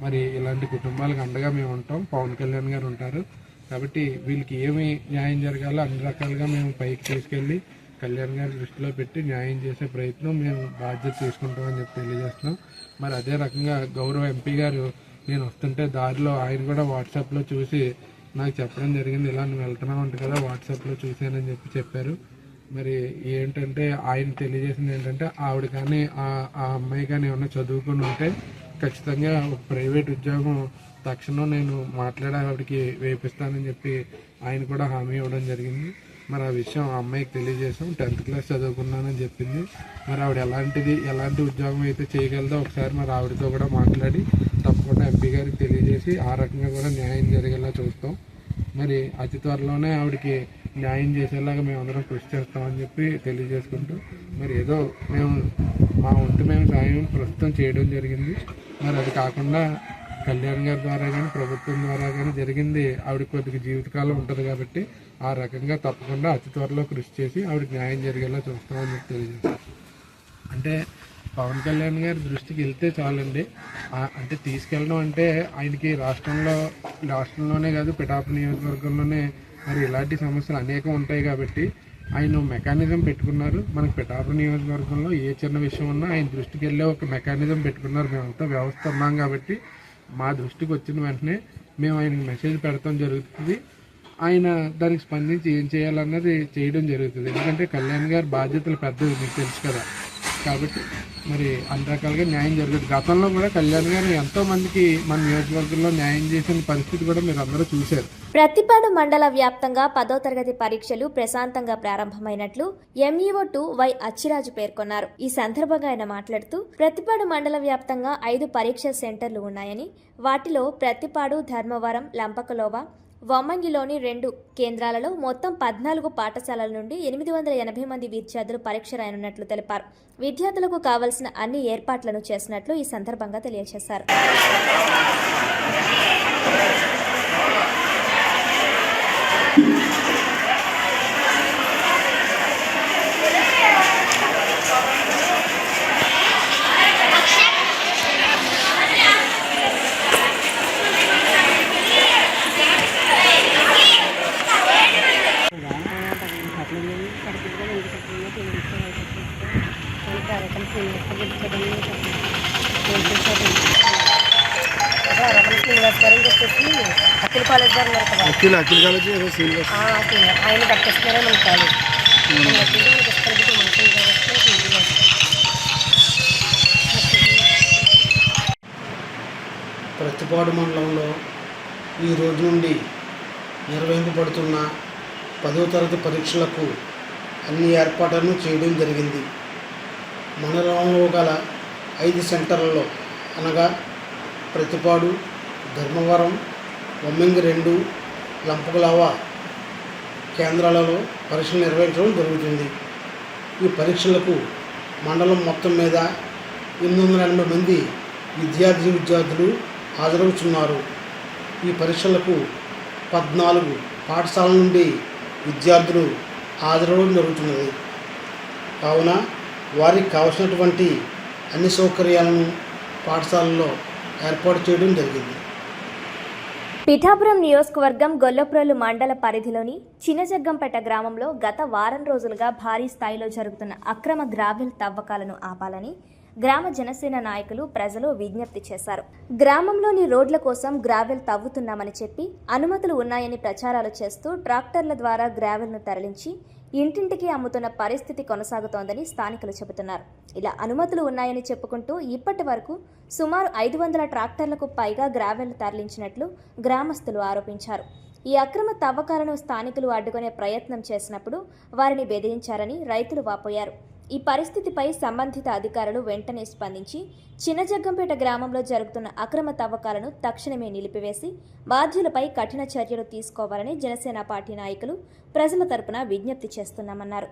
మరి ఇలాంటి కుటుంబాలకు అండగా మేము ఉంటాం. పవన్ కళ్యాణ్ గారు ఉంటారు కాబట్టి వీళ్ళకి ఏమి న్యాయం జరగాలో అన్ని రకాలుగా మేము పైకి తీసుకెళ్ళి కళ్యాణ్ గారి దృష్టిలో పెట్టి న్యాయం చేసే ప్రయత్నం మేము బాధ్యత తీసుకుంటామని చెప్పి తెలియజేస్తున్నాం. మరి అదే రకంగా గౌరవ ఎంపీ గారు నేను వస్తుంటే దారిలో ఆయన కూడా వాట్సాప్లో చూసి నాకు చెప్పడం జరిగింది, ఇలా నువ్వు వెళ్తున్నావు అంట కదా వాట్సాప్లో చూశానని చెప్పి చెప్పారు. మరి ఏంటంటే ఆయన తెలియజేసింది ఏంటంటే ఆవిడ కానీ ఆ అమ్మాయి కానీ ఏమన్నా చదువుకుని ఉంటే ఖచ్చితంగా ఒక ప్రైవేట్ ఉద్యోగం తక్షణం నేను మాట్లాడి ఆవిడకి వేపిస్తానని చెప్పి ఆయన కూడా హామీ ఇవ్వడం జరిగింది. మరి ఆ విషయం ఆ అమ్మాయికి తెలియజేసాం. 10th క్లాస్ చదువుకున్నానని చెప్పింది. మరి ఆవిడ ఎలాంటి ఉద్యోగం అయితే చేయగలదో ఒకసారి మరి ఆవిడతో కూడా మాట్లాడి తప్పకుండా ఎంపీ గారికి తెలియజేసి ఆ రకంగా కూడా న్యాయం జరిగేలా చూస్తాం. మరి అతి త్వరలోనే ఆవిడకి న్యాయం చేసేలాగా మేమందరం కృషి చేస్తామని చెప్పి తెలియజేసుకుంటూ మరి ఏదో మా వంతు మేము సాయం ప్రస్తుతం చేయడం జరిగింది. మరి అది కాకుండా కళ్యాణ్ గారి ద్వారా కానీ ప్రభుత్వం ద్వారా కానీ జరిగింది ఆవిడకి కొద్దిగా జీవితకాలం ఉంటుంది కాబట్టి ఆ రకంగా తప్పకుండా అతి త్వరలో కృషి చేసి ఆవిడకి న్యాయం జరిగేలా చూస్తామని చెప్పి తెలియజేస్తాం. అంటే పవన్ కళ్యాణ్ గారి దృష్టికి వెళ్తే చాలండి. అంటే తీసుకెళ్ళడం అంటే ఆయనకి రాష్ట్రంలోనే కాదు పిఠాపురం నియోజకవర్గంలోనే మరి ఇలాంటి సమస్యలు అనేకం ఉంటాయి కాబట్టి ఆయన మెకానిజం పెట్టుకున్నారు. మనకు పిఠాపురం నియోజకవర్గంలో ఏ చిన్న విషయం ఉన్నా ఆయన దృష్టికి వెళ్ళే ఒక మెకానిజం పెట్టుకున్నారు. మేమంతా వ్యవస్థ ఉన్నాం కాబట్టి మా దృష్టికి వచ్చిన వెంటనే మేము ఆయనకి మెసేజ్ పెడతాం జరుగుతుంది. ఆయన దానికి స్పందించి ఏం చేయాలన్నది చేయడం జరుగుతుంది. ఎందుకంటే కళ్యాణ్ గారి బాధ్యతలు పెద్దవి మీకు తెలుసు కదా, కాబట్టి మరి అన్ని రకాలుగా న్యాయం జరుగుతుంది. గతంలో కూడా కళ్యాణ్ గారు ఎంతో మందికి మన నియోజకవర్గంలో న్యాయం చేసిన పరిస్థితి కూడా మీరు అందరూ చూశారు. ప్రతిపాడు మండల వ్యాప్తంగా 10వ తరగతి పరీక్షలు ప్రశాంతంగా ప్రారంభమైనట్లు ఎంఈఓ 2 వై అచ్చిరాజు పేర్కొన్నారు. ఈ సందర్భంగా ఆయన మాట్లాడుతూ ప్రతిపాడు మండల వ్యాప్తంగా 5 పరీక్ష సెంటర్లు ఉన్నాయని, వాటిలో ప్రతిపాడు, ధర్మవరం, లంపకలోవ, వమ్మంగిలోని 2 కేంద్రాలలో మొత్తం 14 పాఠశాలల నుండి 880 మంది విద్యార్థులు పరీక్ష రాయనున్నట్లు తెలిపారు. విద్యార్థులకు కావలసిన అన్ని ఏర్పాట్లను చేసినట్లు ఈ సందర్భంగా తెలియజేశారు. కార్యక్రమం శ్రీనివాస్ గారు అని చెప్పేసి అఖిల కాలేజ్ గారు ఉన్నారు కదా, అఖిల కాలేజ్ శ్రీనివాస్ ఆయన కట్టిస్తున్నారే మన కాలేజ్. ప్రతిపాడు మండలంలో ఈ రోజు నుండి నిర్వహింపబడుతున్న 10వ తరగతి పరీక్షలకు అన్ని ఏర్పాట్లను చేయడం జరిగింది. మండలంలో గల 5 సెంటర్లలో అనగా ప్రతిపాడు, ధర్మవరం, వమ్మింగి 2, లంపకులావ కేంద్రాలలో పరీక్షలు నిర్వహించడం జరుగుతుంది. ఈ పరీక్షలకు మండలం మొత్తం మీద 880 మంది విద్యార్థులు హాజరవుతున్నారు. ఈ పరీక్షలకు 14 పాఠశాలల నుండి విద్యార్థులు హాజరవడం జరుగుతున్నది. కావున వారికి కావలసినటువంటి అన్ని సౌకర్యాలను పాఠశాలలో ఏర్పాటు చేయడం జరిగింది. పిఠాపురం నియోజకవర్గం గొల్లప్రోలు మండల పరిధిలోని చిన్నజగ్గంపేట గ్రామంలో గత వారం రోజులుగా భారీ స్థాయిలో జరుగుతున్న అక్రమ గ్రావెల్ తవ్వకాలను ఆపాలని గ్రామ జనసేన నాయకులు ప్రజలు విజ్ఞప్తి చేశారు. గ్రామంలోని రోడ్ల కోసం గ్రావెల్ తవ్వుతున్నామని చెప్పి అనుమతులు ఉన్నాయని ప్రచారాలు చేస్తూ ట్రాక్టర్ల ద్వారా గ్రావెల్ను తరలించి ఇంటింటికి అమ్ముతున్న పరిస్థితి కొనసాగుతోందని స్థానికులు చెబుతున్నారు. ఇలా అనుమతులు ఉన్నాయని చెప్పుకుంటూ ఇప్పటి వరకు సుమారు 500 ట్రాక్టర్లకు పైగా గ్రావెల్ తరలించినట్లు గ్రామస్తులు ఆరోపించారు. ఈ అక్రమ తవ్వకాలను స్థానికులు అడ్డుకునే ప్రయత్నం చేసినప్పుడు వారిని బెదిరించారని రైతులు వాపోయారు. ఈ పరిస్థితిపై సంబంధిత అధికారులు వెంటనే స్పందించి చిన్నజగ్గంపేట గ్రామంలో జరుగుతున్న అక్రమ తవ్వకాలను తక్షణమే నిలిపివేసి బాధ్యులపై కఠిన చర్యలు తీసుకోవాలని జనసేన పార్టీ నాయకులు ప్రజల తరపున విజ్ఞప్తి చేస్తున్నామన్నారు.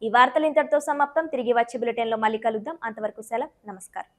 ఈ వార్తలు ఇంతటితో సమాప్తం. తిరిగి వచ్చే బులెటిన్లో మళ్ళీ కలుద్దాం. అంతవరకు సెలవు. నమస్కారం.